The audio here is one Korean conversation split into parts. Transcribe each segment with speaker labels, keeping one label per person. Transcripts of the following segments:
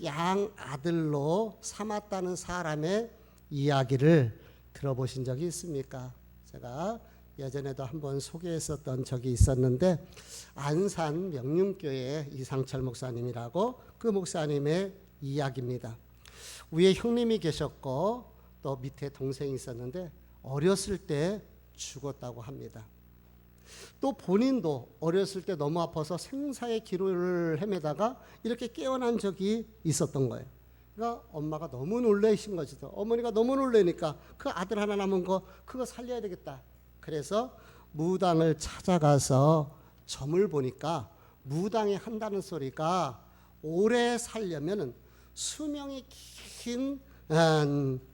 Speaker 1: 양아들로 삼았다는 사람의 이야기를 들어보신 적이 있습니까? 제가 예전에도 한번 소개했었던 적이 있었는데, 안산 명륜교회 이상철 목사님이라고, 그 목사님의 이야기입니다. 위에 형님이 계셨고 또 밑에 동생이 있었는데 어렸을 때 죽었다고 합니다. 또 본인도 어렸을 때 너무 아파서 생사의 기로를 헤매다가 이렇게 깨어난 적이 있었던 거예요. 그러니까 엄마가 너무 놀라신 거죠. 어머니가 너무 놀라니까 그 아들 하나 남은 거 그거 살려야 되겠다. 그래서 무당을 찾아가서 점을 보니까 무당이 한다는 소리가 오래 살려면 수명이 긴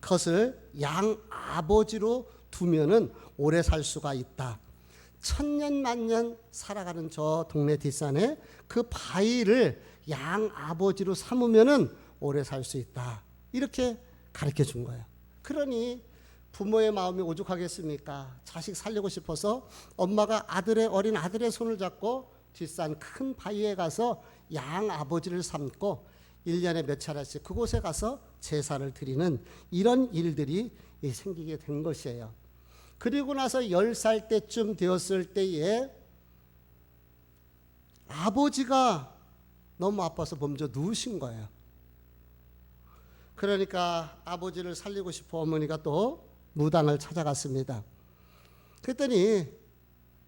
Speaker 1: 것을 양아버지로 두면은 오래 살 수가 있다. 천년 만년 살아가는 저 동네 뒷산에 그 바위를 양아버지로 삼으면은 오래 살 수 있다. 이렇게 가르쳐 준 거예요. 그러니 부모의 마음이 오죽하겠습니까? 자식 살리고 싶어서 엄마가 어린 아들의 손을 잡고 뒷산 큰 바위에 가서 양아버지를 삼고 1년에 몇 차례씩 그곳에 가서 제사를 드리는 이런 일들이 생기게 된 것이에요. 그리고 나서 10살 때쯤 되었을 때에 아버지가 너무 아파서 먼저 누우신 거예요. 그러니까 아버지를 살리고 싶어 어머니가 또 무당을 찾아갔습니다. 그랬더니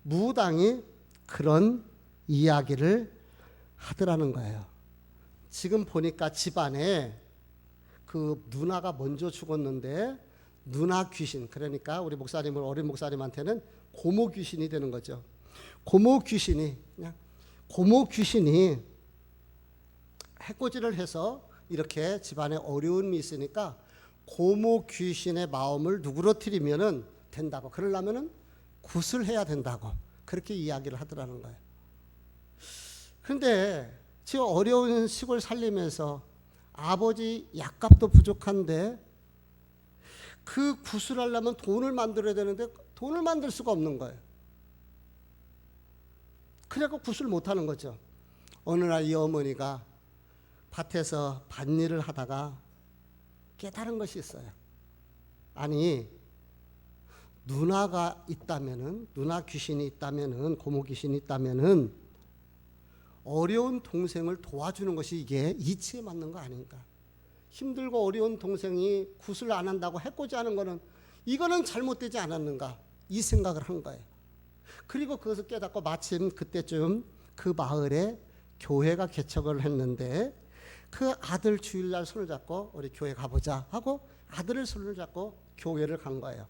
Speaker 1: 무당이 그런 이야기를 하더라는 거예요. 지금 보니까 집안에 그 누나가 먼저 죽었는데 누나 귀신, 그러니까 우리 목사님을 어린 목사님한테는 고모 귀신이 되는 거죠. 고모 귀신이 해코지를 해서 이렇게 집안에 어려움이 있으니까 고모 귀신의 마음을 누그러뜨리면은 된다고, 그러려면은 굿을 해야 된다고 그렇게 이야기를 하더라는 거예요. 그런데 지금 어려운 시골 살리면서 아버지 약값도 부족한데 그 굿을 하려면 돈을 만들어야 되는데 돈을 만들 수가 없는 거예요. 그래서 굿을 못하는 거죠. 어느 날 이 어머니가 밭에서 밭일을 하다가 깨달은 것이 있어요. 아니, 누나가 있다면은, 누나 귀신이 있다면은, 고모 귀신이 있다면은 어려운 동생을 도와주는 것이 이게 이치에 맞는 거 아닌가. 힘들고 어려운 동생이 굿을 안 한다고 해코지 하는 거는 이거는 잘못되지 않았는가, 이 생각을 한 거예요. 그리고 그것을 깨닫고 마침 그때쯤 그 마을에 교회가 개척을 했는데 그 아들 주일날 손을 잡고 우리 교회 가보자 하고 아들을 손을 잡고 교회를 간 거예요.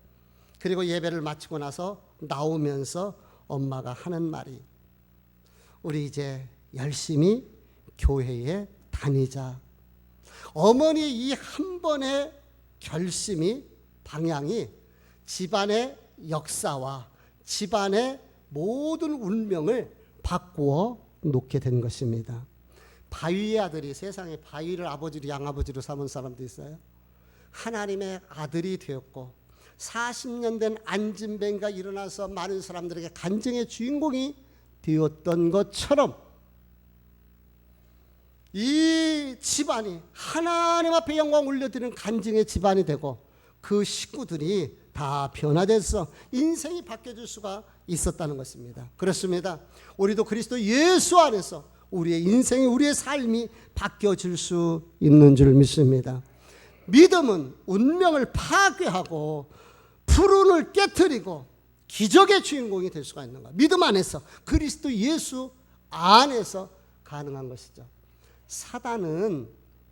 Speaker 1: 그리고 예배를 마치고 나서 나오면서 엄마가 하는 말이, 우리 이제 열심히 교회에 다니자. 어머니 이 한 번의 결심이, 방향이 집안의 역사와 집안의 모든 운명을 바꾸어 놓게 된 것입니다. 바위의 아들이, 세상에 바위를 아버지로 양아버지로 삼은 사람도 있어요. 하나님의 아들이 되었고 40년 된 안진뱅이가 일어나서 많은 사람들에게 간증의 주인공이 되었던 것처럼 이 집안이 하나님 앞에 영광 올려드리는 간증의 집안이 되고 그 식구들이 다 변화돼서 인생이 바뀌어질 수가 있었다는 것입니다. 그렇습니다. 우리도 그리스도 예수 안에서 우리의 인생이, 우리의 삶이 바뀌어질 수 있는 줄 믿습니다. 믿음은 운명을 파괴하고 불운을 깨트리고 기적의 주인공이 될 수가 있는 거예요. 믿음 안에서, 그리스도 예수 안에서 가능한 것이죠. 사단은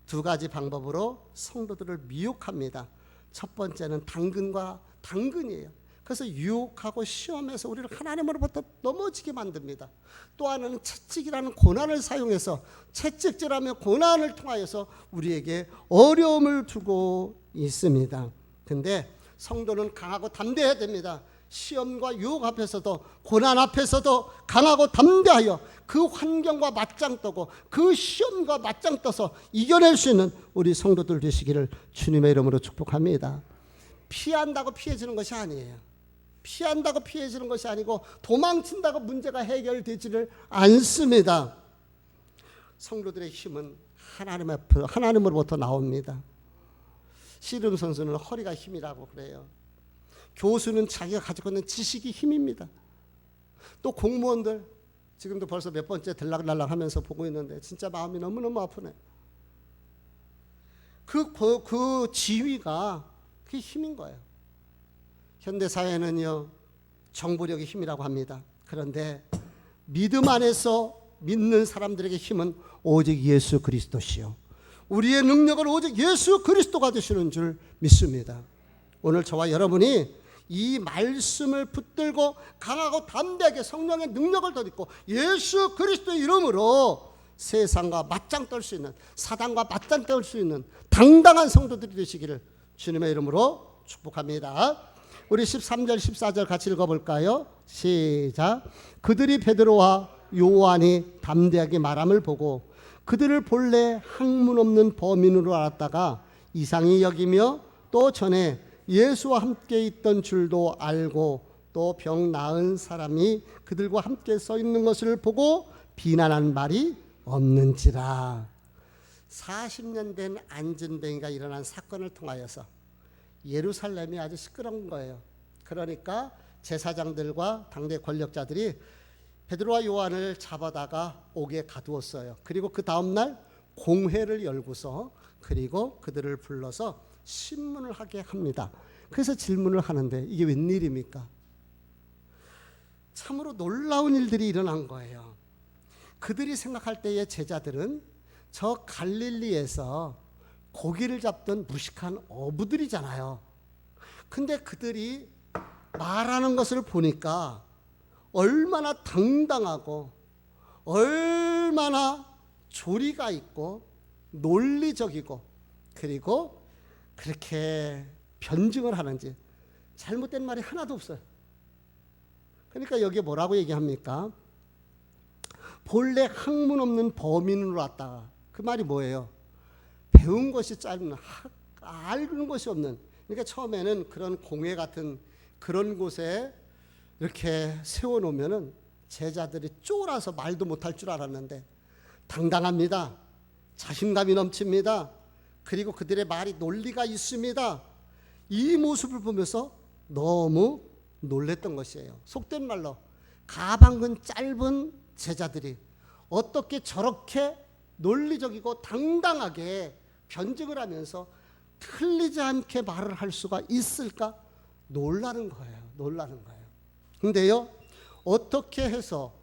Speaker 1: 두 가지 방법으로 성도들을 미혹합니다. 첫 번째는 당근과 당근이에요. 그래서 유혹하고 시험해서 우리를 하나님으로부터 넘어지게 만듭니다. 또 하나는 채찍이라는 고난을 사용해서, 채찍질하며 고난을 통하여서 우리에게 어려움을 주고 있습니다. 근데 성도는 강하고 담대해야 됩니다. 시험과 유혹 앞에서도, 고난 앞에서도 강하고 담대하여 그 환경과 맞짱 떠고 그 시험과 맞짱 떠서 이겨낼 수 있는 우리 성도들 되시기를 주님의 이름으로 축복합니다. 피한다고 피해지는 것이 아니에요. 피한다고 피해지는 것이 아니고 도망친다고 문제가 해결되지를 않습니다. 성도들의 힘은 하나님으로부터 나옵니다. 씨름 선수는 허리가 힘이라고 그래요. 교수는 자기가 가지고 있는 지식이 힘입니다. 또 공무원들 지금도 벌써 몇 번째 들락날락 하면서 보고 있는데 진짜 마음이 너무너무 아프네. 그 지위가 그게 힘인 거예요. 현대사회는요, 정보력이 힘이라고 합니다. 그런데 믿음 안에서 믿는 사람들에게 힘은 오직 예수 그리스도시요, 우리의 능력은 오직 예수 그리스도가 되시는 줄 믿습니다. 오늘 저와 여러분이 이 말씀을 붙들고 강하고 담대하게 성령의 능력을 덧입고 예수 그리스도의 이름으로 세상과 맞짱 떨 수 있는, 사단과 맞짱 떨 수 있는 당당한 성도들이 되시기를 주님의 이름으로 축복합니다. 우리 13절 14절 같이 읽어볼까요? 시작. 그들이 베드로와 요한이 담대하게 말함을 보고 그들을 본래 학문 없는 범인으로 알았다가 이상히 여기며 또 전에 예수와 함께 있던 줄도 알고 또 병 나은 사람이 그들과 함께 서 있는 것을 보고 비난한 말이 없는지라. 40년 된 안진뱅이가 일어난 사건을 통하여서 예루살렘이 아주 시끄러운 거예요. 그러니까 제사장들과 당대 권력자들이 베드로와 요한을 잡아다가 옥에 가두었어요. 그리고 그 다음날 공회를 열고서 그리고 그들을 불러서 신문을 하게 합니다. 그래서 질문을 하는데 이게 웬일입니까? 참으로 놀라운 일들이 일어난 거예요. 그들이 생각할 때의 제자들은 저 갈릴리에서 고기를 잡던 무식한 어부들이잖아요. 근데 그들이 말하는 것을 보니까 얼마나 당당하고 얼마나 조리가 있고 논리적이고 그리고 그렇게 변증을 하는지 잘못된 말이 하나도 없어요. 그러니까 여기에 뭐라고 얘기합니까? 본래 학문 없는 범인으로 왔다. 그 말이 뭐예요? 배운 것이 짧은, 알는 것이 없는. 그러니까 처음에는 그런 공회 같은 그런 곳에 이렇게 세워놓으면은 제자들이 쫄아서 말도 못할 줄 알았는데 당당합니다. 자신감이 넘칩니다. 그리고 그들의 말이 논리가 있습니다. 이 모습을 보면서 너무 놀랬던 것이에요. 속된 말로 가방근 짧은 제자들이 어떻게 저렇게 논리적이고 당당하게 변증을 하면서 틀리지 않게 말을 할 수가 있을까? 놀라는 거예요. 놀라는 거예요. 근데요, 어떻게 해서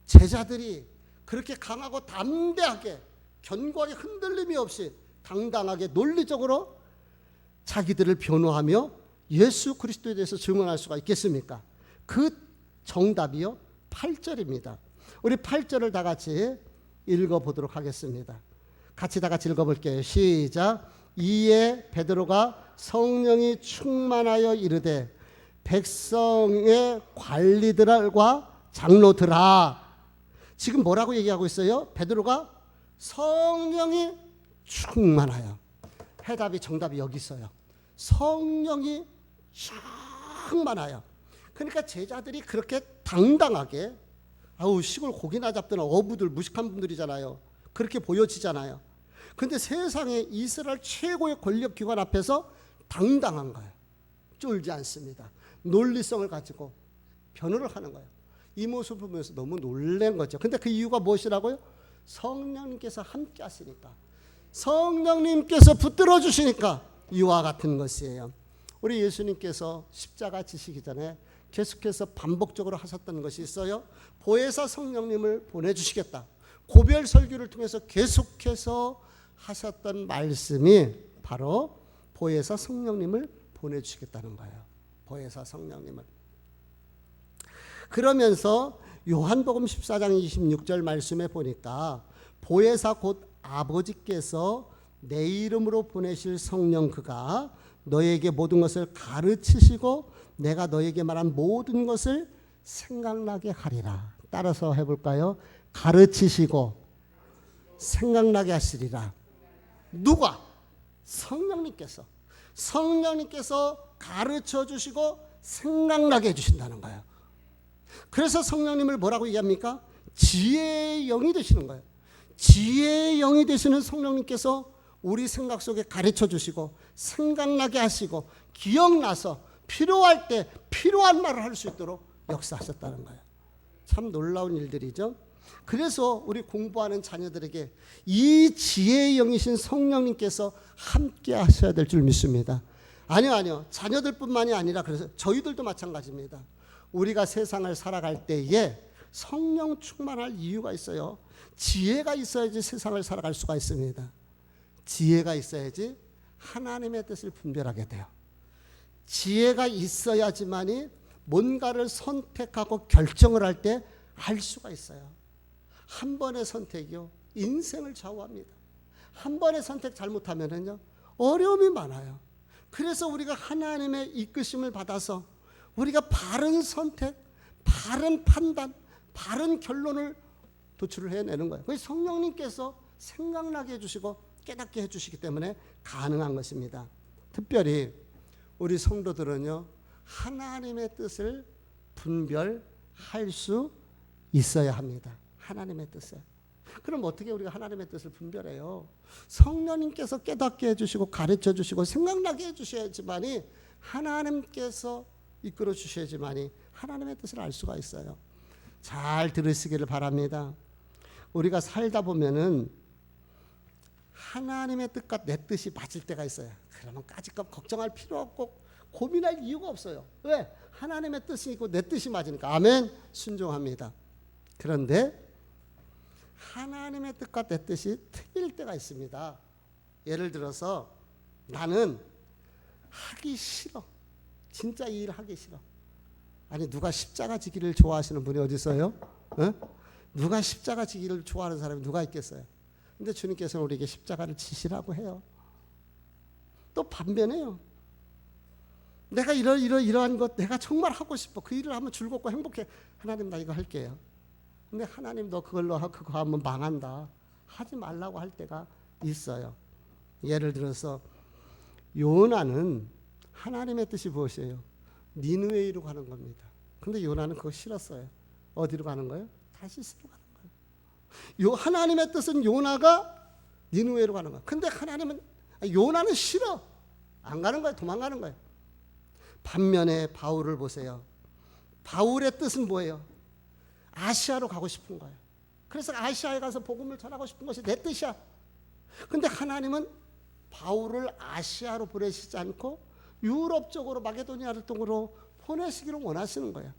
Speaker 1: 제자들이 그렇게 강하고 담대하게 견고하게 흔들림이 없이 당당하게 논리적으로 자기들을 변호하며 예수 그리스도에 대해서 증언할 수가 있겠습니까? 그 정답이요, 8절입니다. 우리 8절을 다 같이 읽어보도록 하겠습니다. 같이 다 같이 읽어볼게요. 시작. 이에 베드로가 성령이 충만하여 이르되 백성의 관리들과 장로들아. 지금 뭐라고 얘기하고 있어요? 베드로가 성령이 충만하여. 해답이 정답이 여기 있어요. 성령이 충만하여. 그러니까 제자들이 그렇게 당당하게, 아우 시골 고기나 잡던 어부들 무식한 분들이잖아요. 그렇게 보여지잖아요. 근데 세상에 이스라엘 최고의 권력기관 앞에서 당당한 거예요. 쫄지 않습니다. 논리성을 가지고 변호를 하는 거예요. 이 모습을 보면서 너무 놀란 거죠. 근데 그 이유가 무엇이라고요? 성령님께서 함께 하시니까, 성령님께서 붙들어 주시니까 이와 같은 것이에요. 우리 예수님께서 십자가 지시기 전에 계속해서 반복적으로 하셨던 것이 있어요. 보혜사 성령님을 보내주시겠다. 고별 설교를 통해서 계속해서 하셨던 말씀이 바로 보혜사 성령님을 보내주시겠다는 거예요. 보혜사 성령님을. 그러면서 요한복음 14장 26절 말씀에 보니까 보혜사 곧 아버지께서 내 이름으로 보내실 성령 그가 너에게 모든 것을 가르치시고 내가 너에게 말한 모든 것을 생각나게 하리라. 따라서 해볼까요? 가르치시고 생각나게 하시리라. 누가? 성령님께서. 성령님께서 가르쳐 주시고 생각나게 해주신다는 거예요. 그래서 성령님을 뭐라고 얘기합니까? 지혜의 영이 되시는 거예요. 지혜의 영이 되시는 성령님께서 우리 생각 속에 가르쳐 주시고 생각나게 하시고 기억나서 필요할 때 필요한 말을 할 수 있도록 역사하셨다는 거예요. 참 놀라운 일들이죠. 그래서 우리 공부하는 자녀들에게 이 지혜의 영이신 성령님께서 함께 하셔야 될 줄 믿습니다. 아니요. 자녀들뿐만이 아니라 그래서 저희들도 마찬가지입니다. 우리가 세상을 살아갈 때에 성령 충만할 이유가 있어요. 지혜가 있어야지 세상을 살아갈 수가 있습니다. 지혜가 있어야지 하나님의 뜻을 분별하게 돼요. 지혜가 있어야지만이 뭔가를 선택하고 결정을 할 때 알 수가 있어요. 한 번의 선택이요, 인생을 좌우합니다. 한 번의 선택 잘못하면은요, 어려움이 많아요. 그래서 우리가 하나님의 이끄심을 받아서 우리가 바른 선택, 바른 판단, 바른 결론을 도출을 해내는 거예요. 그래서 성령님께서 생각나게 해주시고 깨닫게 해주시기 때문에 가능한 것입니다. 특별히 우리 성도들은요, 하나님의 뜻을 분별할 수 있어야 합니다. 하나님의 뜻을. 그럼 어떻게 우리가 하나님의 뜻을 분별해요? 성령님께서 깨닫게 해주시고 가르쳐 주시고 생각나게 해주셔야지만이, 하나님께서 이끌어 주셔야지만이 하나님의 뜻을 알 수가 있어요. 잘 들으시기를 바랍니다. 우리가 살다 보면은 하나님의 뜻과 내 뜻이 맞을 때가 있어요. 그러면 까짓것 걱정할 필요 없고 고민할 이유가 없어요. 왜? 하나님의 뜻이 있고 내 뜻이 맞으니까. 아멘. 순종합니다. 그런데 하나님의 뜻과 내 뜻이 틀릴 때가 있습니다. 예를 들어서 나는 하기 싫어. 진짜 이 일 하기 싫어. 아니, 누가 십자가 지기를 좋아하시는 분이 어디 있어요? 누가 십자가 지기를 좋아하는 사람이 누가 있겠어요? 근데 주님께서는 우리에게 십자가를 지시라고 해요. 또 반면에요, 내가 이러한 것 내가 정말 하고 싶어. 그 일을 하면 즐겁고 행복해. 하나님, 나 이거 할게요. 근데 하나님, 너 그걸로 그거 하면 망한다. 하지 말라고 할 때가 있어요. 예를 들어서 요나는 하나님의 뜻이 무엇이에요? 니느웨이로 가는 겁니다. 근데 요나는 그거 싫었어요. 어디로 가는 거예요? 다시스로 가는 거예요. 하나님의 뜻은 요나가 니느웨이로 가는 거예요. 근데 하나님은 요나는 싫어. 안 가는 거예요. 도망가는 거예요. 반면에 바울을 보세요. 바울의 뜻은 뭐예요? 아시아로 가고 싶은 거예요. 그래서 아시아에 가서 복음을 전하고 싶은 것이 내 뜻이야. 근데 하나님은 바울을 아시아로 보내시지 않고 유럽 쪽으로, 마게도니아 쪽으로 보내시기를 원하시는 거예요.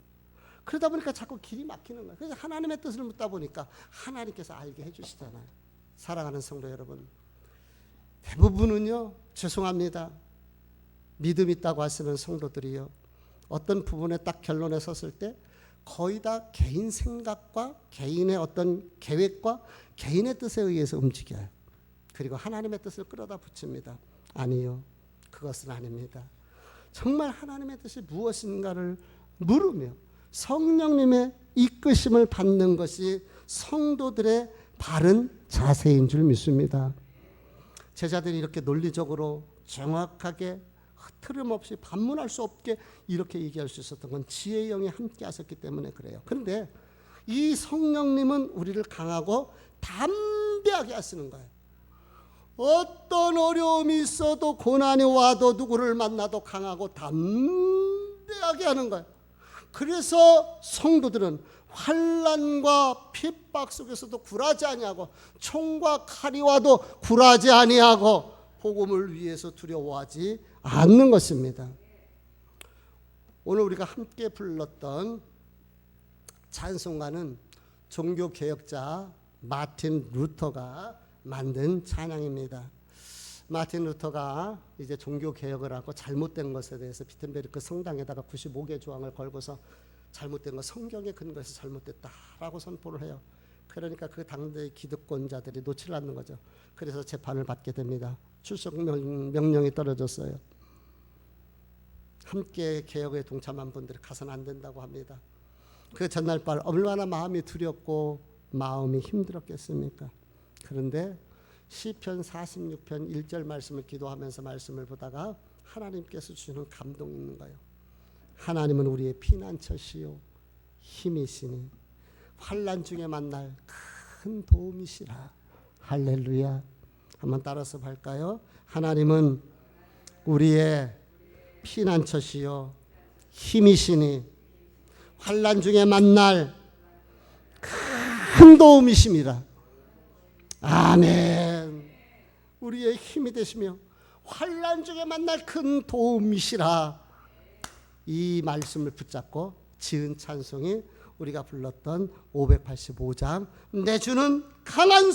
Speaker 1: 그러다 보니까 자꾸 길이 막히는 거예요. 그래서 하나님의 뜻을 묻다 보니까 하나님께서 알게 해주시잖아요. 사랑하는 성도 여러분, 대부분은요, 죄송합니다, 믿음 있다고 하시는 성도들이요, 어떤 부분에 딱 결론에 섰을 때 거의 다 개인 생각과 개인의 어떤 계획과 개인의 뜻에 의해서 움직여요. 그리고 하나님의 뜻을 끌어다 붙입니다. 아니요, 그것은 아닙니다. 정말 하나님의 뜻이 무엇인가를 물으며 성령님의 이끄심을 받는 것이 성도들의 바른 자세인 줄 믿습니다. 제자들이 이렇게 논리적으로 정확하게 흐트름 없이 반문할 수 없게 이렇게 얘기할 수 있었던 건 지혜의 영이 함께 하셨기 때문에 그래요. 그런데 이 성령님은 우리를 강하고 담대하게 하시는 거예요. 어떤 어려움이 있어도, 고난이 와도, 누구를 만나도 강하고 담대하게 하는 거예요. 그래서 성도들은 환난과 핍박 속에서도 굴하지 아니하고, 총과 칼이 와도 굴하지 아니하고 복음을 위해서 두려워하지 않는 것입니다. 오늘 우리가 함께 불렀던 찬송가는 종교개혁자 마틴 루터가 만든 찬양입니다. 마틴 루터가 이제 종교개혁을 하고 잘못된 것에 대해서 비텐베르크 성당에다가 95개 조항을 걸고서 잘못된 거 성경에 근거해서 잘못됐다라고 선포를 해요. 그러니까 그 당대의 기득권자들이 놓치지 않는 거죠. 그래서 재판을 받게 됩니다. 출석 명령이 떨어졌어요. 함께 개혁에 동참한 분들이 가서는 안 된다고 합니다. 그 전날 밤 얼마나 마음이 두렵고 마음이 힘들었겠습니까? 그런데 시편 46편 1절 말씀을 기도하면서 말씀을 보다가 하나님께서 주시는 감동이 있는 거예요. 하나님은 우리의 피난처시요 힘이시니 환난 중에 만날 큰 도움이시라. 할렐루야. 한번 따라서 볼까요? 하나님은 우리의 피난처시요 힘이시니 환난 중에 만날 큰 도움이십니다. 아멘. 우리의 힘이 되시며 환난 중에 만날 큰 도움이시라. 이 말씀을 붙잡고 지은 찬송이 우리가 불렀던 585장 내 주는 강한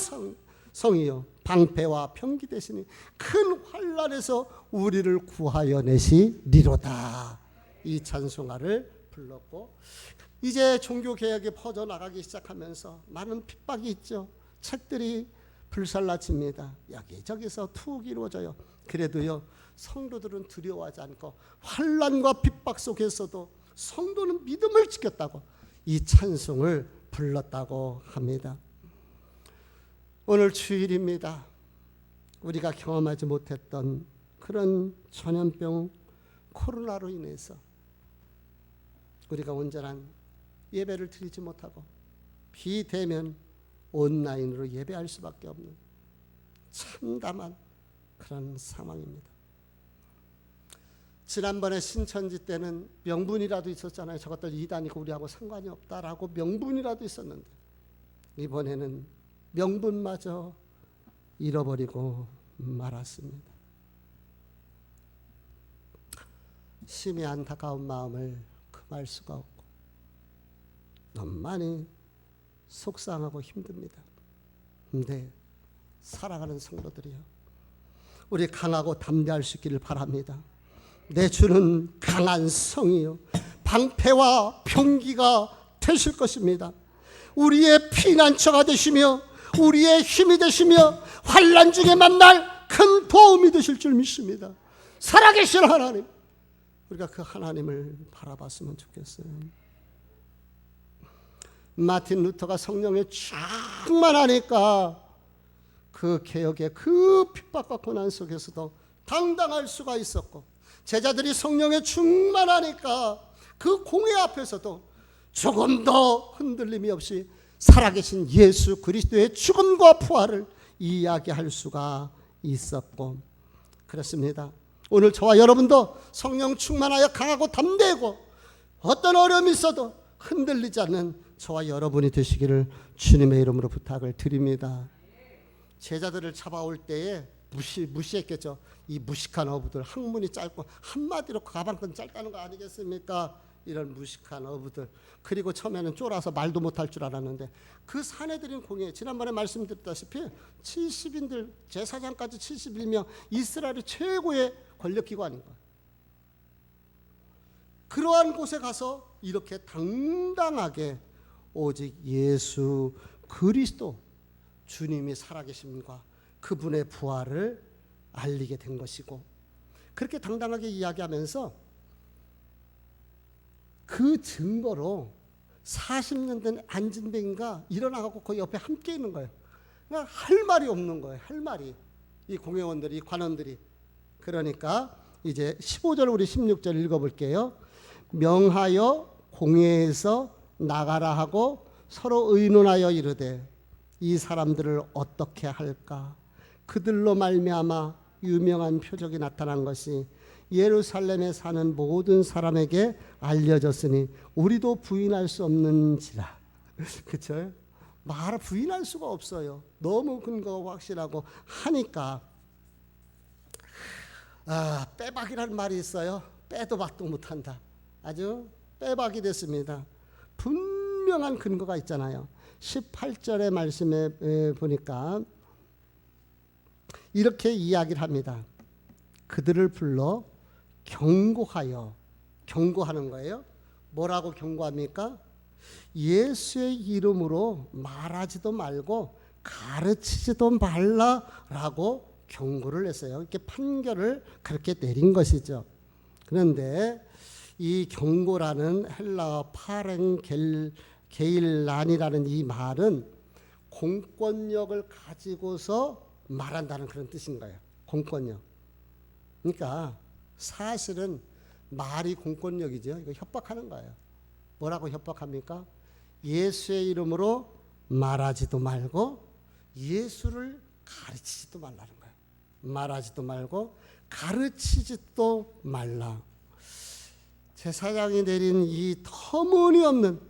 Speaker 1: 성이요 방패와 병기 되시니 큰 환난에서 우리를 구하여 내시리로다. 이 찬송가를 불렀고 이제 종교개혁이 퍼져나가기 시작하면서 많은 핍박이 있죠. 책들이 불살라칩니다. 여기저기서 툭 이루어져요. 그래도요 성도들은 두려워하지 않고 환난과 핍박 속에서도 성도는 믿음을 지켰다고 이 찬송을 불렀다고 합니다. 오늘 주일입니다. 우리가 경험하지 못했던 그런 전염병 코로나로 인해서 우리가 온전한 예배를 드리지 못하고 비대면 온라인으로 예배할 수밖에 없는 참담한 그런 상황입니다. 지난번에 신천지 때는 명분이라도 있었잖아요. 저것들 이단이고 우리하고 상관이 없다라고 명분이라도 있었는데 이번에는 명분마저 잃어버리고 말았습니다. 심히 안타까운 마음을 금할 수가 없고 너무 많이 속상하고 힘듭니다. 근데 사랑하는 성도들이요, 우리 강하고 담대할 수 있기를 바랍니다. 내 주는 강한 성이요 방패와 병기가 되실 것입니다. 우리의 피난처가 되시며 우리의 힘이 되시며 환난 중에 만날 큰 도움이 되실 줄 믿습니다. 살아계신 하나님, 우리가 그 하나님을 바라봤으면 좋겠어요. 마틴 루터가 성령에 충만하니까 그 개혁의 그 핍박과 고난 속에서도 당당할 수가 있었고, 제자들이 성령에 충만하니까 그 공회 앞에서도 조금도 흔들림이 없이 살아계신 예수 그리스도의 죽음과 부활을 이야기할 수가 있었고, 그렇습니다. 오늘 저와 여러분도 성령 충만하여 강하고 담대하고 어떤 어려움이 있어도 흔들리지 않는 저와 여러분이 되시기를 주님의 이름으로 부탁을 드립니다. 제자들을 잡아올 때에 무시했겠죠. 이 무식한 어부들, 학문이 짧고 한마디로 가방끈 짧다는 거 아니겠습니까? 이런 무식한 어부들. 그리고 처음에는 쫄아서 말도 못할 줄 알았는데 그 사내들인 공예, 지난번에 말씀드렸다시피 70인들, 제사장까지 71명, 이스라엘의 최고의 권력기관인 거예요. 그러한 곳에 가서 이렇게 당당하게 오직 예수 그리스도 주님이 살아계심과 그분의 부활을 알리게 된 것이고, 그렇게 당당하게 이야기하면서 그 증거로 40년 된 안진뱅이가 일어나고 그 옆에 함께 있는 거예요. 그러니까 할 말이 없는 거예요. 할 말이. 이 공회원들이, 이 관원들이. 그러니까 이제 15절 우리 16절 읽어볼게요. 명하여 공회에서 나가라 하고 서로 의논하여 이르되 이 사람들을 어떻게 할까? 그들로 말미암아 유명한 표적이 나타난 것이 예루살렘에 사는 모든 사람에게 알려졌으니 우리도 부인할 수 없는지라. 그렇죠? 말을 부인할 수가 없어요. 너무 근거가 확실하고 하니까. 빼박이라는 말이 있어요. 빼도 박도 못한다. 아주 빼박이 됐습니다. 분명한 근거가 있잖아요. 18절의 말씀에 보니까 이렇게 이야기를 합니다. 그들을 불러 경고하여, 경고하는 거예요. 뭐라고 경고합니까? 예수의 이름으로 말하지도 말고 가르치지도 말라라고 경고를 했어요. 이렇게 판결을 그렇게 내린 것이죠. 그런데 이 경고라는 헬라어 파렌게일란이라는 이 말은 공권력을 가지고서 말한다는 그런 뜻인 거예요. 공권력. 그러니까 사실은 말이 공권력이죠. 이거 협박하는 거예요. 뭐라고 협박합니까? 예수의 이름으로 말하지도 말고 예수를 가르치지도 말라는 거예요. 말하지도 말고 가르치지도 말라. 제사장이 내린 이 터무니없는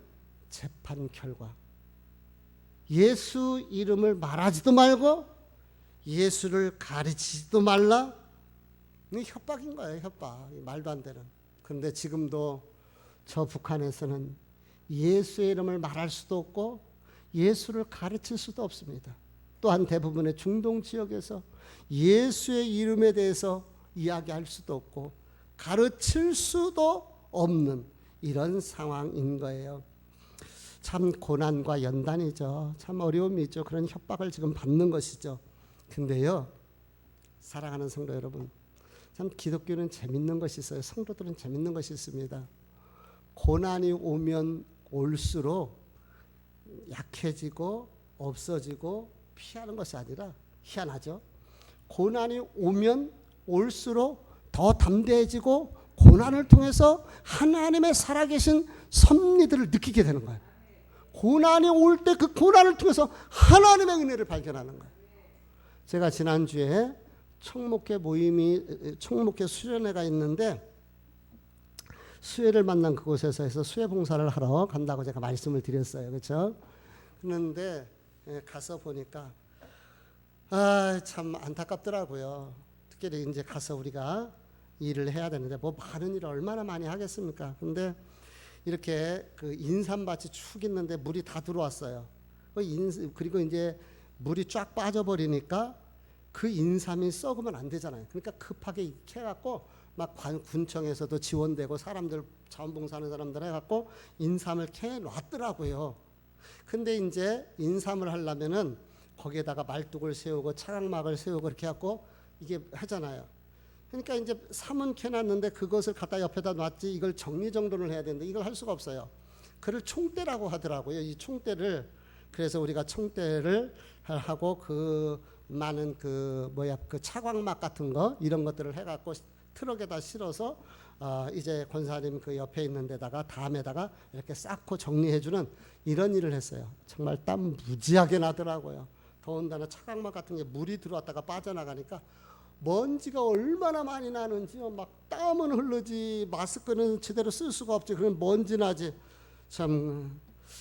Speaker 1: 재판 결과, 예수 이름을 말하지도 말고 예수를 가르치지도 말라. 이 협박인 거예요. 협박. 말도 안 되는. 그런데 지금도 저 북한에서는 예수의 이름을 말할 수도 없고 예수를 가르칠 수도 없습니다. 또한 대부분의 중동 지역에서 예수의 이름에 대해서 이야기할 수도 없고 가르칠 수도 없는 이런 상황인 거예요. 참 고난과 연단이죠. 참 어려움이죠. 그런 협박을 지금 받는 것이죠. 근데요, 사랑하는 성도 여러분, 참 기독교는 재밌는 것이 있어요. 성도들은 재밌는 것이 있습니다. 고난이 오면 올수록 약해지고 없어지고 피하는 것이 아니라, 희한하죠. 고난이 오면 올수록 더 담대해지고 고난을 통해서 하나님의 살아계신 섭리들을 느끼게 되는 거예요. 고난이 올 때 그 고난을 통해서 하나님의 은혜를 발견하는 거예요. 제가 지난주에 청목회 수련회가 있는데 수혜를 만난 그곳에서 해서 수혜 봉사를 하러 간다고 제가 말씀을 드렸어요. 그렇죠? 그런데 가서 보니까 참 안타깝더라고요. 특별히 이제 가서 우리가 일을 해야 되는데 뭐 많은 일을 얼마나 많이 하겠습니까? 근데 이렇게 그 인삼밭이 축 있는데 물이 다 들어왔어요. 그리고 이제 물이 쫙 빠져버리니까 그 인삼이 썩으면 안 되잖아요. 그러니까 급하게 해갖고 막 군청에서도 지원되고 사람들 자원봉사하는 사람들 해갖고 인삼을 캐 놨더라고요. 근데 이제 인삼을 하려면은 거기에다가 말뚝을 세우고 차각막을 세우고 이렇게 해갖고 이게 하잖아요. 그러니까 이제 삼은 캐놨는데 그것을 갖다 옆에다 놨지 이걸 정리정돈을 해야 되는데 이걸 할 수가 없어요. 그를 총대라고 하더라고요. 이 총대를, 그래서 우리가 총대를 하고 그 많은 그 차광막 같은 거 이런 것들을 해갖고 트럭에다 실어서 이제 권사님 그 옆에 있는 데다가 담에다가 이렇게 쌓고 정리해주는 이런 일을 했어요. 정말 땀 무지하게 나더라고요. 더군다나 차광막 같은 게 물이 들어왔다가 빠져나가니까 먼지가 얼마나 많이 나는지요. 막 땀은 흐르지 마스크는 제대로 쓸 수가 없지. 그런 먼지 나지. 참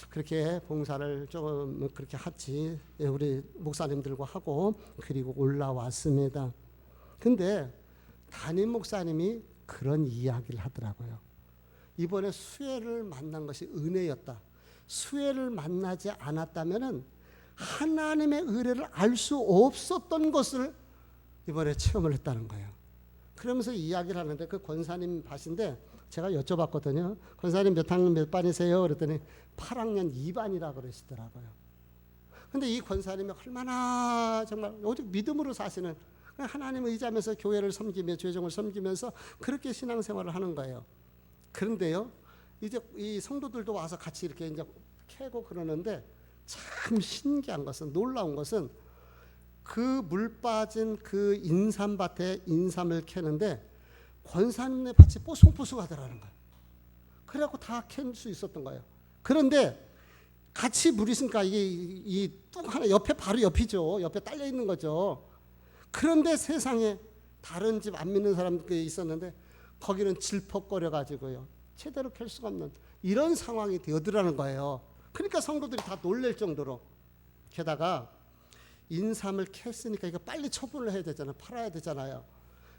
Speaker 1: 그렇게 봉사를 조금 그렇게 하지. 우리 목사님들과 하고 그리고 올라왔습니다. 근데 담임 목사님이 그런 이야기를 하더라고요. 이번에 수혜를 만난 것이 은혜였다. 수혜를 만나지 않았다면은 하나님의 의뢰를 알 수 없었던 것을 이번에 체험을 했다는 거예요. 그러면서 이야기를 하는데 그 권사님 밭인데 제가 여쭤봤거든요. 권사님 몇 학년 몇 반이세요? 그랬더니 8학년 2반이라고 그러시더라고요. 근데 이 권사님이 얼마나 정말 오직 믿음으로 사시는, 하나님을 의지하면서 교회를 섬기며 죄종을 섬기면서 그렇게 신앙생활을 하는 거예요. 그런데요, 이제 이 성도들도 와서 같이 이렇게 이제 캐고 그러는데 참 신기한 것은, 놀라운 것은 그 물 빠진 그 인삼밭에 인삼을 캐는데 권사님네 밭이 뽀송뽀송하더라는 거예요. 그래갖고 다 캘 수 있었던 거예요. 그런데 같이 물 있으니까 이게 이 뚝 하나 옆에 바로 옆이죠. 옆에 딸려 있는 거죠. 그런데 세상에 다른 집 안 믿는 사람들이 있었는데 거기는 질퍽거려 가지고요. 제대로 캘 수가 없는 이런 상황이 되어더라는 거예요. 그러니까 성도들이 다 놀랄 정도로. 게다가 인삼을 캤으니까 이거 빨리 처분을 해야 되잖아요. 팔아야 되잖아요.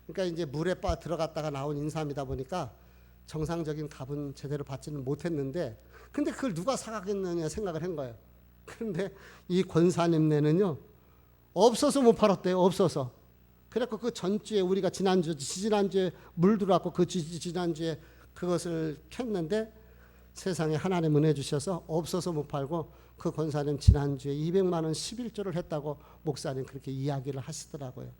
Speaker 1: 그러니까 이제 물에 들어갔다가 나온 인삼이다 보니까 정상적인 값은 제대로 받지는 못했는데, 근데 그걸 누가 사가겠느냐 생각을 한 거예요. 그런데 이 권사님네는요, 없어서 못 팔았대요. 없어서. 그래서 그 전주에 우리가 지난주에 물 들어왔고 그 지난주에 그것을 캤는데 세상에 하나님 은혜 주셔서 없어서 못 팔고 그 권사님 지난주에 200만 원 11조를 했다고 목사님 그렇게 이야기를 하시더라고요.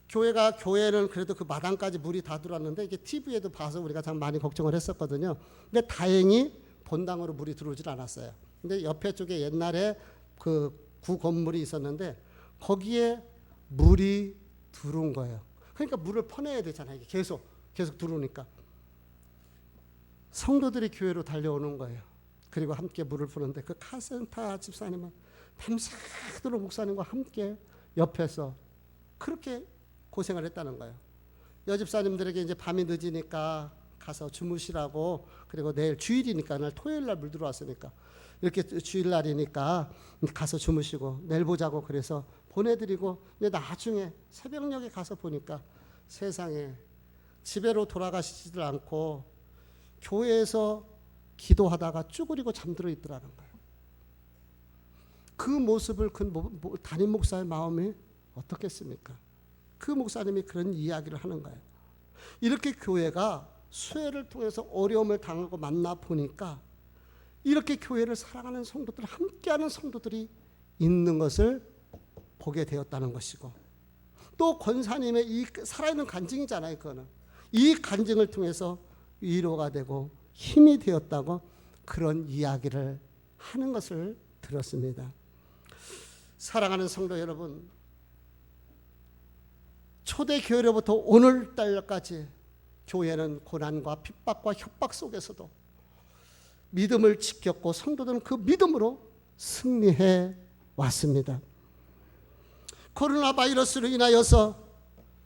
Speaker 1: 교회는 그래도 그 마당까지 물이 다 들어왔는데 이게 TV에도 봐서 우리가 참 많이 걱정을 했었거든요. 근데 다행히 본당으로 물이 들어오질 않았어요. 근데 옆에 쪽에 옛날에 그 구 건물이 있었는데 거기에 물이 들어온 거예요. 그러니까 물을 퍼내야 되잖아요. 이게 계속 들어오니까. 성도들이 교회로 달려오는 거예요. 그리고 함께 물을 푸는데 그 카센타 집사님은 밤새도록 목사님과 함께 옆에서 그렇게 고생을 했다는 거예요. 여집사님들에게 이제 밤이 늦으니까 가서 주무시라고, 그리고 내일 주일이니까, 날 토요일 날 물 들어왔으니까 이렇게 주일날이니까 가서 주무시고 내일 보자고 그래서 보내드리고, 근데 나중에 새벽녘에 가서 보니까 세상에 집에로 돌아가시지도 않고 교회에서 기도하다가 쭈그리고 잠들어 있더라는 거예요. 그 모습을 그 담임 목사의 마음이 어떻겠습니까? 그 목사님이 그런 이야기를 하는 거예요. 이렇게 교회가 수혜를 통해서 어려움을 당하고 만나 보니까 이렇게 교회를 사랑하는 성도들, 함께하는 성도들이 있는 것을 보게 되었다는 것이고, 또 권사님의 이 살아있는 간증이잖아요. 그거는 이 간증을 통해서 위로가 되고 힘이 되었다고 그런 이야기를 하는 것을 들었습니다. 사랑하는 성도 여러분, 초대교회로부터 오늘날까지 교회는 고난과 핍박과 협박 속에서도 믿음을 지켰고 성도들은 그 믿음으로 승리해 왔습니다. 코로나 바이러스로 인하여서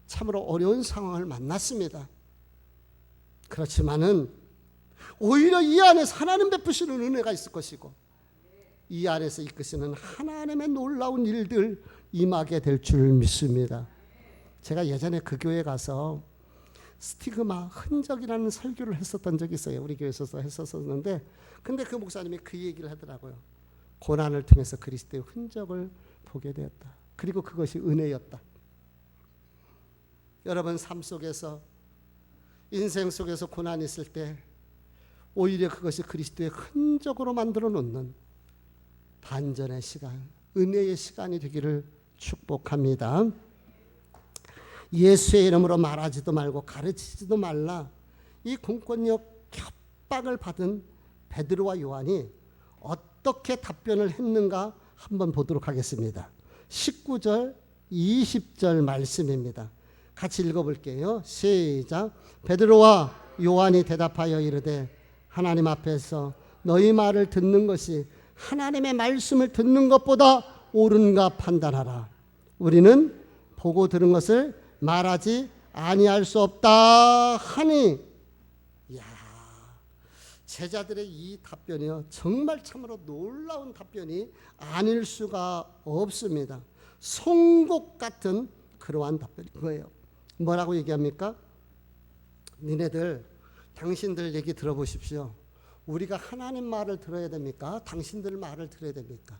Speaker 1: 참으로 어려운 상황을 만났습니다. 그렇지만은 오히려 이 안에서 하나님 베푸시는 은혜가 있을 것이고, 이 안에서 이끄시는 하나님의 놀라운 일들 임하게 될 줄 믿습니다. 제가 예전에 그 교회 가서 스티그마, 흔적이라는 설교를 했었던 적이 있어요. 우리 교회에서 했었는데, 근데 그 목사님이 그 얘기를 하더라고요. 고난을 통해서 그리스도의 흔적을 보게 되었다. 그리고 그것이 은혜였다. 여러분 삶 속에서, 인생 속에서 고난이 있을 때 오히려 그것이 그리스도의 흔적으로 만들어 놓는 반전의 시간, 은혜의 시간이 되기를 축복합니다. 예수의 이름으로 말하지도 말고 가르치지도 말라, 이 공권력 협박을 받은 베드로와 요한이 어떻게 답변을 했는가 한번 보도록 하겠습니다. 19절 20절 말씀입니다. 같이 읽어볼게요. 시작. 베드로와 요한이 대답하여 이르되 하나님 앞에서 너희 말을 듣는 것이 하나님의 말씀을 듣는 것보다 옳은가 판단하라. 우리는 보고 들은 것을 말하지 아니할 수 없다 하니. 이야, 제자들의 이 답변이요, 정말 참으로 놀라운 답변이 아닐 수가 없습니다. 송곳 같은 그러한 답변인 거예요. 뭐라고 얘기합니까? 니네들, 당신들 얘기 들어보십시오. 우리가 하나님 말을 들어야 됩니까? 당신들 말을 들어야 됩니까?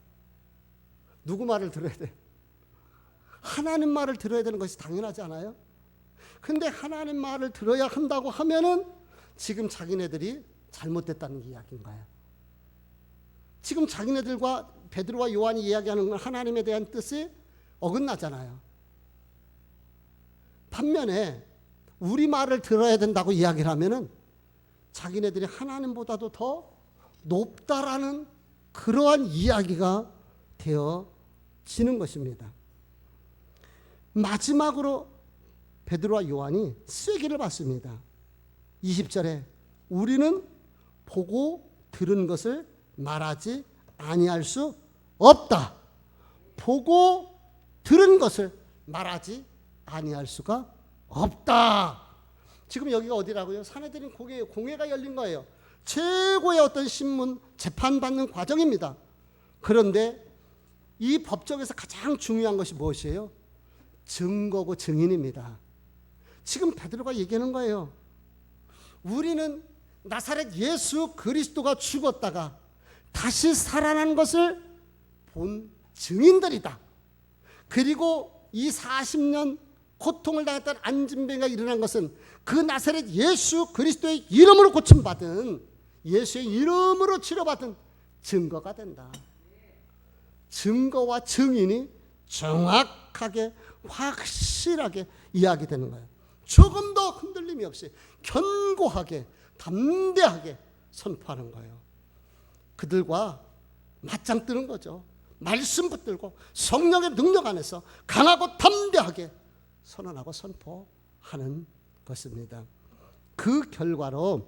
Speaker 1: 누구 말을 들어야 돼? 하나님 말을 들어야 되는 것이 당연하지 않아요? 근데 하나님 말을 들어야 한다고 하면은 지금 자기네들이 잘못됐다는 이야기인 거예요. 지금 자기네들과 베드로와 요한이 이야기하는 건 하나님에 대한 뜻이 어긋나잖아요. 반면에 우리 말을 들어야 된다고 이야기를 하면은 자기네들이 하나님보다도 더 높다라는 그러한 이야기가 되어지는 것입니다. 마지막으로 베드로와 요한이 쐐기를 받습니다. 20절에 우리는 보고 들은 것을 말하지 아니할 수 없다. 보고 들은 것을 말하지 아니할 수가 없다. 지금 여기가 어디라고요? 사내들인 공회가 열린 거예요. 최고의 어떤 신문 재판받는 과정입니다. 그런데 이 법정에서 가장 중요한 것이 무엇이에요? 증거고 증인입니다. 지금 베드로가 얘기하는 거예요. 우리는 나사렛 예수 그리스도가 죽었다가 다시 살아난 것을 본 증인들이다. 그리고 이 40년 고통을 당했던 안진뱅이가 일어난 것은 그 나사렛 예수 그리스도의 이름으로 고침받은, 예수의 이름으로 치료받은 증거가 된다. 증거와 증인이 정확하게 확실하게 이야기되는 거예요. 조금 더 흔들림이 없이 견고하게 담대하게 선포하는 거예요. 그들과 맞짱 뜨는 거죠. 말씀 붙들고 성령의 능력 안에서 강하고 담대하게 선언하고 선포하는 것입니다. 그 결과로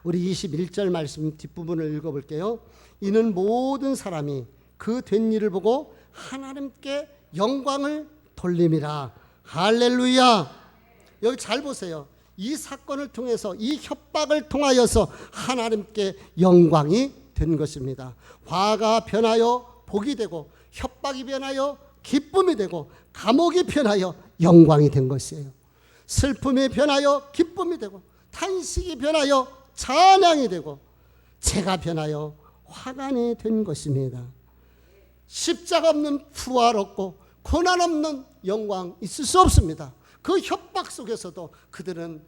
Speaker 1: 우리 21절 말씀 뒷부분을 읽어볼게요. 이는 모든 사람이 그 된 일을 보고 하나님께 영광을 돌림이라. 할렐루야. 여기 잘 보세요. 이 사건을 통해서, 이 협박을 통하여서 하나님께 영광이 된 것입니다. 화가 변하여 복이 되고, 협박이 변하여 기쁨이 되고, 감옥이 변하여 영광이 된 것이에요. 슬픔이 변하여 기쁨이 되고, 탄식이 변하여 찬양이 되고, 재가 변하여 화관이 된 것입니다. 십자가 없는 부활 없고 고난 없는 영광 있을 수 없습니다. 그 협박 속에서도 그들은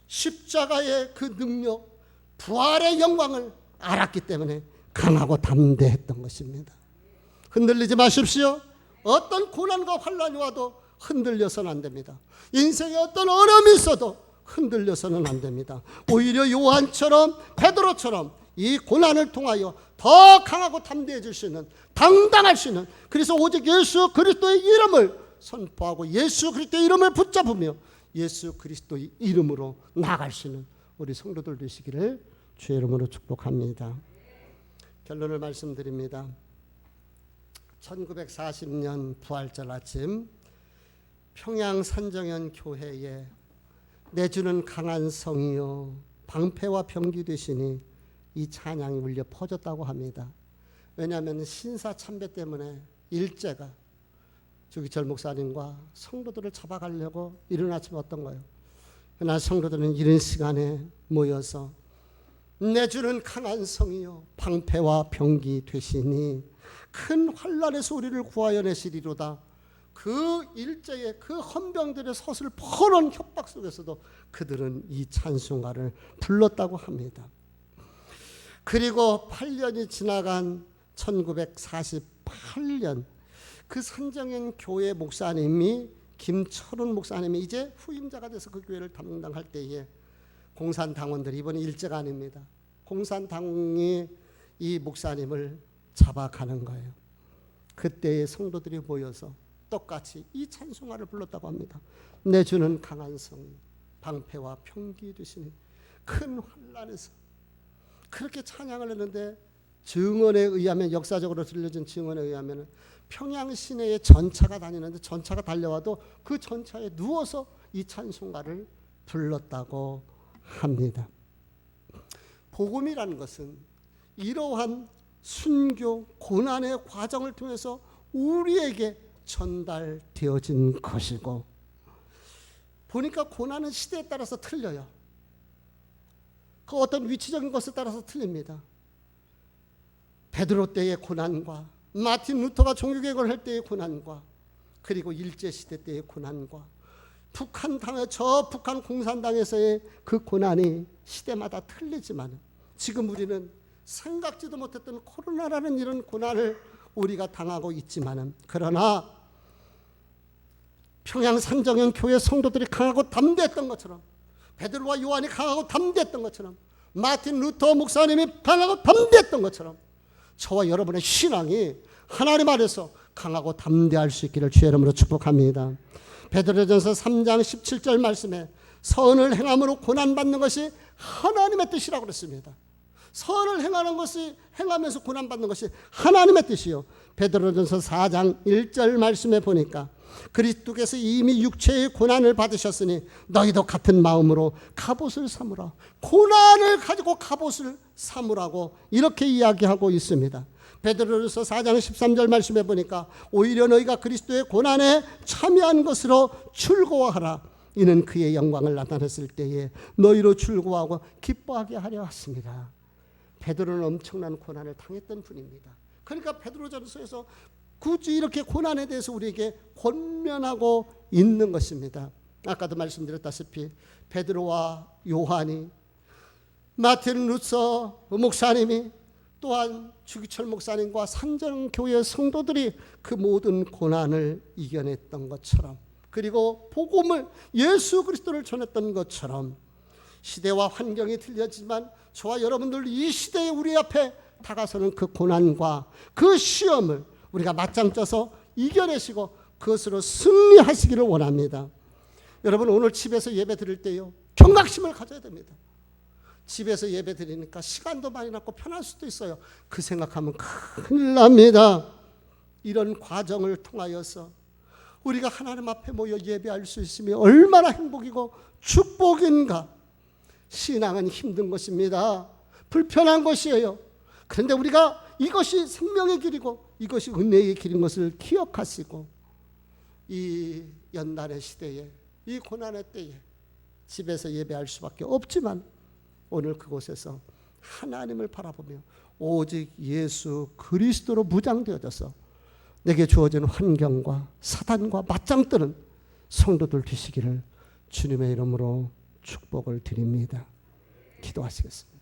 Speaker 1: 십자가의 그 능력, 부활의 영광을 알았기 때문에 강하고 담대했던 것입니다. 흔들리지 마십시오. 어떤 고난과 환난이 와도 흔들려서는 안 됩니다. 인생에 어떤 어려움이 있어도 흔들려서는 안 됩니다. 오히려 요한처럼, 베드로처럼 이 고난을 통하여 더 강하고 담대해질 수 있는, 당당할 수 있는, 그래서 오직 예수 그리스도의 이름을 선포하고 예수 그리스도의 이름을 붙잡으며 예수 그리스도의 이름으로 나아갈 수 있는 우리 성도들 되시기를 주의 이름으로 축복합니다. 결론을 말씀드립니다. 1940년 부활절 아침 평양 산정현 교회에 내주는 강한 성이요 방패와 병기 되시니 이 찬양이 울려 퍼졌다고 합니다. 왜냐하면 신사참배 때문에 일제가 주기철 목사님과 성도들을 잡아가려고 이른 아침에 왔던 거예요. 그러나 성도들은 이른 시간에 모여서 내주는 강한 성이요 방패와 병기 되시니 큰 환난에서 우리를 구하여 내시리로다. 그 일제의 그 헌병들의 서슬퍼런 협박 속에서도 그들은 이 찬송가를 불렀다고 합니다. 그리고 8년이 지나간 1948년 그 산정현 교회 목사님이 김철훈 목사님이 이제 후임자가 돼서 그 교회를 담당할 때에 공산당원들이, 이번에 일제가 아닙니다, 공산당이 이 목사님을 잡아가는 거예요. 그때의 성도들이 모여서 똑같이 이 찬송가를 불렀다고 합니다. 내주는 강한 성, 방패와 병기 되시는 큰 환난에서 그렇게 찬양을 했는데, 증언에 의하면, 역사적으로 들려진 증언에 의하면 평양 시내에 전차가 다니는데 전차가 달려와도 그 전차에 누워서 이 찬송가를 불렀다고 합니다. 복음이라는 것은 이러한 순교, 고난의 과정을 통해서 우리에게 전달되어진 것이고, 보니까 고난은 시대에 따라서 틀려요. 그 어떤 위치적인 것에 따라서 틀립니다. 베드로 때의 고난과 마틴 루터가 종교개혁을 할 때의 고난과 그리고 일제시대 때의 고난과 북한 공산당에서의 그 고난이 시대마다 틀리지만 지금 우리는 생각지도 못했던 코로나라는 이런 고난을 우리가 당하고 있지만, 그러나 평양 산정현 교회 성도들이 강하고 담대했던 것처럼, 베드로와 요한이 강하고 담대했던 것처럼, 마틴 루터 목사님이 강하고 담대했던 것처럼 저와 여러분의 신앙이 하나님 안에서 강하고 담대할 수 있기를 주의 이름으로 축복합니다. 베드로전서 3장 17절 말씀에 선을 행함으로 고난받는 것이 하나님의 뜻이라고 그랬습니다. 선을 행하면서 고난받는 것이 하나님의 뜻이요. 베드로전서 4장 1절 말씀에 보니까 그리스도께서 이미 육체의 고난을 받으셨으니 너희도 같은 마음으로 갑옷을 삼으라. 고난을 가지고 갑옷을 삼으라고 이렇게 이야기하고 있습니다. 베드로전서 4장 13절 말씀에 보니까 오히려 너희가 그리스도의 고난에 참여한 것으로 즐거워하라. 이는 그의 영광을 나타냈을 때에 너희로 즐거워하고 기뻐하게 하려 하십니다. 베드로는 엄청난 고난을 당했던 분입니다. 그러니까 베드로전서에서 굳이 이렇게 고난에 대해서 우리에게 권면하고 있는 것입니다. 아까도 말씀드렸다시피 베드로와 요한이, 마틴 루터 목사님이, 또한 주기철 목사님과 산정교회 성도들이 그 모든 고난을 이겨냈던 것처럼, 그리고 복음을, 예수 그리스도를 전했던 것처럼, 시대와 환경이 틀렸지만 저와 여러분들 이 시대에 우리 앞에 다가서는 그 고난과 그 시험을 우리가 맞짱 떠서 이겨내시고 그것으로 승리하시기를 원합니다. 여러분, 오늘 집에서 예배 드릴 때요, 경각심을 가져야 됩니다. 집에서 예배 드리니까 시간도 많이 남고 편할 수도 있어요. 그 생각하면 큰일 납니다. 이런 과정을 통하여서 우리가 하나님 앞에 모여 예배할 수 있으면 얼마나 행복이고 축복인가. 신앙은 힘든 것입니다. 불편한 것이에요. 그런데 우리가 이것이 생명의 길이고 이것이 은혜의 길인 것을 기억하시고 이 연단의 시대에, 이 고난의 때에 집에서 예배할 수밖에 없지만 오늘 그곳에서 하나님을 바라보며 오직 예수 그리스도로 무장되어져서 내게 주어진 환경과 사단과 맞짱 뜨는 성도들 되시기를 주님의 이름으로 축복을 드립니다. 기도하시겠습니다.